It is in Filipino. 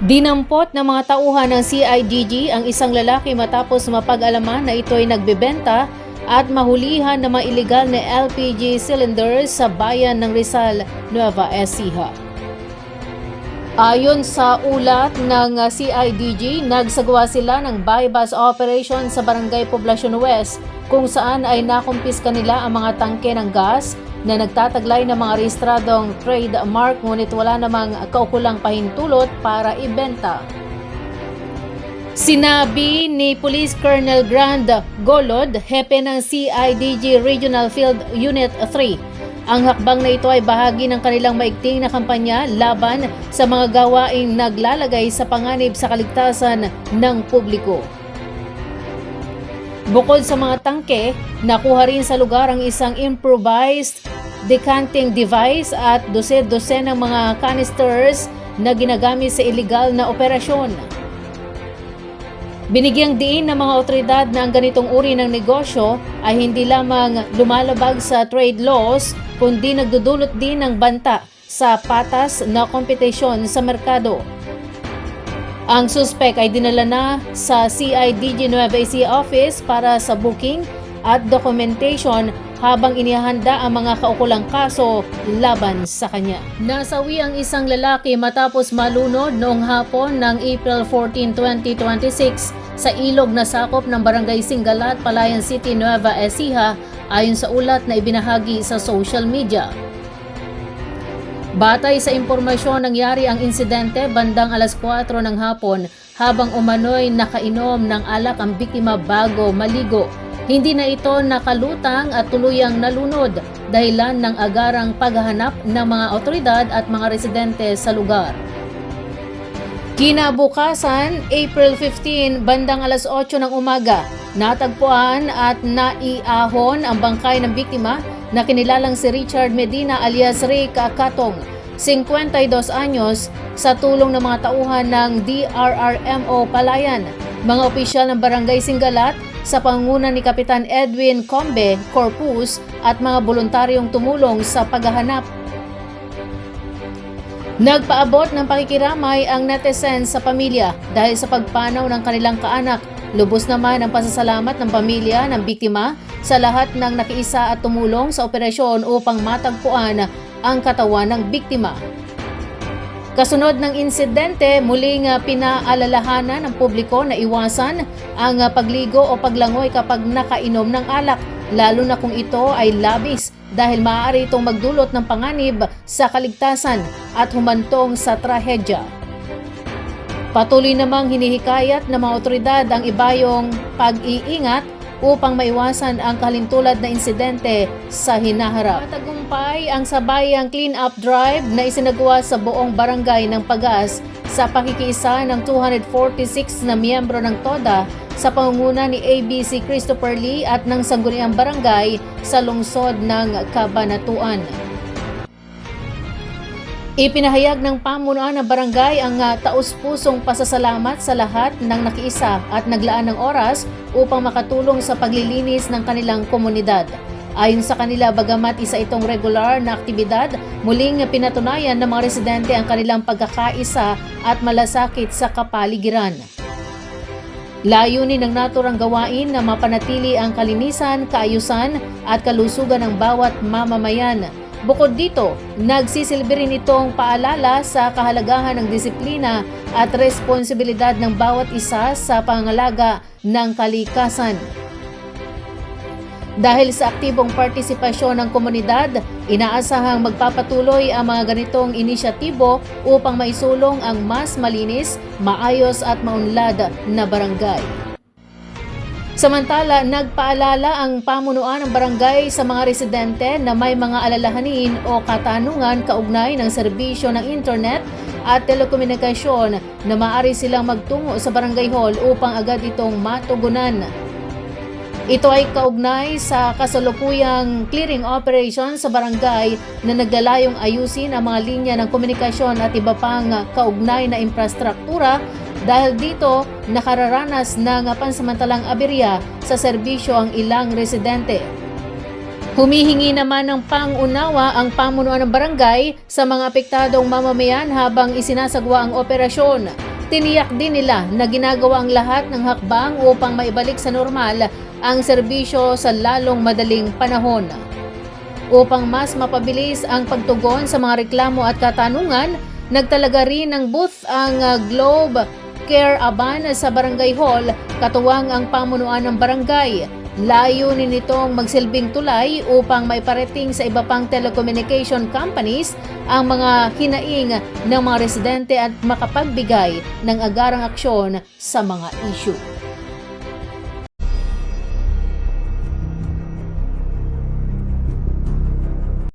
Dinampot ng mga tauhan ng CIDG ang isang lalaki matapos mapag-alaman na ito ay nagbebenta at mahulihan ng mga illegal na LPG cylinders sa bayan ng Rizal, Nueva Ecija. Ayon sa ulat ng CIDG, nagsagawa sila ng buy-bust operation sa Barangay Poblacion West kung saan ay nakumpiska nila ang mga tangke ng gas na nagtataglay ng mga rehistradong trademark ngunit wala namang kaukulang pahintulot para ibenta. Sinabi ni Police Colonel Grand Golod, hepe ng CIDG Regional Field Unit 3, ang hakbang na ito ay bahagi ng kanilang maigting na kampanya laban sa mga gawaing naglalagay sa panganib sa kaligtasan ng publiko. Bukod sa mga tangke, nakuha rin sa lugar ang isang improvised decanting device at dose-dose ng mga canisters na ginagamit sa illegal na operasyon. Binigyang diin ng mga otoridad na ang ganitong uri ng negosyo ay hindi lamang lumalabag sa trade laws kundi nagdudulot din ng banta sa patas na kompetisyon sa merkado. Ang suspek ay dinala na sa CIDG Nueva Ecija office para sa booking at documentation habang inihahanda ang mga kaukulang kaso laban sa kanya. Nasawi ang isang lalaki matapos malunod noong hapon ng April 14, 2026 sa ilog na sakop ng Barangay Singalat, Palayan City, Nueva Ecija ayon sa ulat na ibinahagi sa social media. Batay sa impormasyon, nangyari ang insidente bandang alas 4 ng hapon habang umano'y nakainom ng alak ang biktima bago maligo. Hindi na ito nakalutang at tuluyang nalunod dahilan ng agarang paghahanap ng mga otoridad at mga residente sa lugar. Kinabukasan, April 15, bandang alas 8 ng umaga, natagpuan at naiahon ang bangkay ng biktima na kinilalang si Richard Medina alias Rick Katong, 52 anyos, sa tulong ng mga tauhan ng DRRMO Palayan, mga opisyal ng Barangay Singalat, sa pangunguna ni Kapitan Edwin Combe Corpus at mga voluntaryong tumulong sa paghahanap. Nagpaabot ng pakikiramay ang netizens sa pamilya dahil sa pagpanaw ng kanilang kaanak. Lubos naman ang pasasalamat ng pamilya ng biktima sa lahat ng nakiisa at tumulong sa operasyon upang matagpuan ang katawan ng biktima. Kasunod ng insidente, muling pinaalalahanan ng publiko na iwasan ang pagligo o paglangoy kapag nakainom ng alak, lalo na kung ito ay labis dahil maaari itong magdulot ng panganib sa kaligtasan at humantong sa trahedya. Patuloy namang hinihikayat ng mga otoridad ang ibayong pag-iingat upang maiwasan ang kalintulad na insidente sa hinaharap. Matagumpay ang sabayang clean-up drive na isinagawa sa buong barangay ng Pagas sa pakikiisa ng 246 na miyembro ng TODA sa pangunguna ni ABC Christopher Lee at ng sangguniang barangay sa lungsod ng Cabanatuan. Ipinahayag ng pamunuan ng barangay ang taus-pusong pasasalamat sa lahat ng nakiisa at naglaan ng oras upang makatulong sa paglilinis ng kanilang komunidad. Ayon sa kanila, bagamat isa itong regular na aktibidad, muling pinatunayan ng mga residente ang kanilang pagkakaisa at malasakit sa kapaligiran. Layunin ng naturang gawain na mapanatili ang kalinisan, kaayusan at kalusugan ng bawat mamamayan. Bukod dito, nagsisilbi rin itong paalala sa kahalagahan ng disiplina at responsibilidad ng bawat isa sa pangangalaga ng kalikasan. Dahil sa aktibong partisipasyon ng komunidad, inaasahang magpapatuloy ang mga ganitong inisyatibo upang maisulong ang mas malinis, maayos at maunlad na barangay. Samantala, nagpaalala ang pamunuan ng barangay sa mga residente na may mga alalahanin o katanungan kaugnay ng serbisyo ng internet at telekomunikasyon na maaari silang magtungo sa barangay hall upang agad itong matugunan. Ito ay kaugnay sa kasalukuyang clearing operation sa barangay na naglalayong ayusin ang mga linya ng komunikasyon at iba pang kaugnay na infrastruktura. Dahil dito, nakararanas ng pansamantalang aberya sa serbisyo ang ilang residente. Humihingi naman ng pangunawa ang pamunuan ng barangay sa mga apektadong mamamayan habang isinasagwa ang operasyon. Tiniyak din nila na ginagawa ang lahat ng hakbang upang maibalik sa normal ang serbisyo sa lalong madaling panahon. Upang mas mapabilis ang pagtugon sa mga reklamo at katanungan, nagtalaga rin ng booth ang Globe Care Aban sa Barangay Hall, katuwang ang pamunuan ng barangay. Layunin nitong magsilbing tulay upang maiparating sa iba pang telecommunication companies ang mga hinaing ng mga residente at makapagbigay ng agarang aksyon sa mga issue.